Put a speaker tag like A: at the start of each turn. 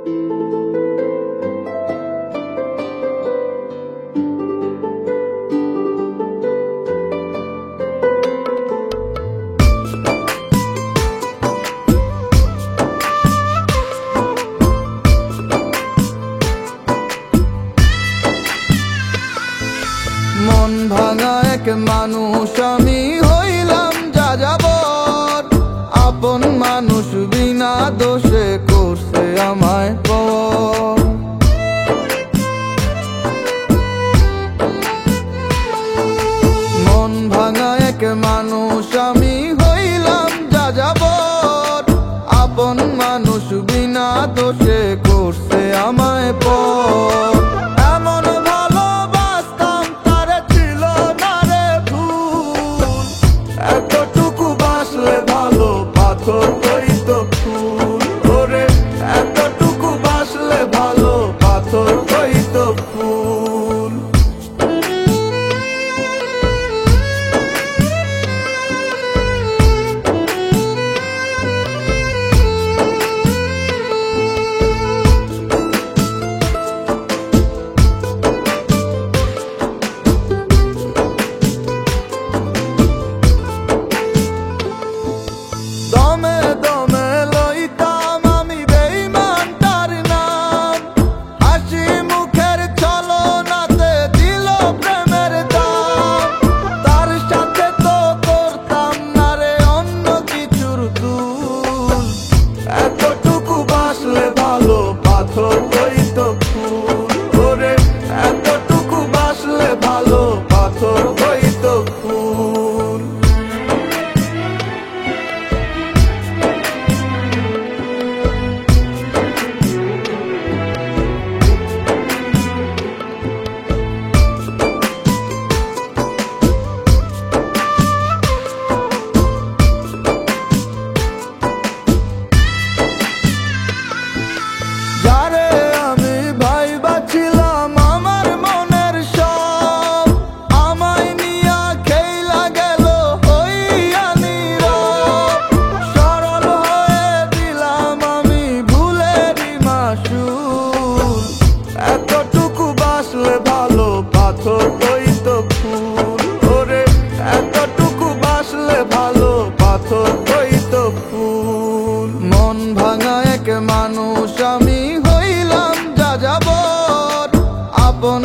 A: মন ভাঙা এক মানুষ আমি হইলাম যাযাবর, আপন মানুষ বিনা দোষে করছে আমায় পর। মন ভাঙা এক মানুষ আমি হইলাম যাযাবর, আপন মানুষ বিনা দোষে করছে আমায় পর। এতটুকু বাসলে ভালো পাথর হইত ফুল, ওরে এতটুকু বাসলে ভালো পাথর হইত ফুল। দমে দমে লইতাম আমি বেঈমানটার নাম, হাসি মুখের ছলনাতে দিল প্রেমের দাম। তার সাথে তো করতাম না রে অন্য কিছুর দুল, এতটুকু বাসলে ভালো পাথর হইত ফুল, ওরে এতটুকু বাসলে ভালো পাথর হইত ফুল। যারে আমি ভাইবাছিলাম আমার মনের সব, আমায় নিয়া খেলা গেল হইয়া নীরব। সরল হয়ে দিলাম আমি ভুলেরই মাসুল, এতটুকু বাসলে ভালো পাথর হইত ফুল, ওরে এতটুকু বাসলে ভালো পাথর হইত ফুল। মন ভাঙা এক মানুষ আমি হইলাম যাযাবর, আপন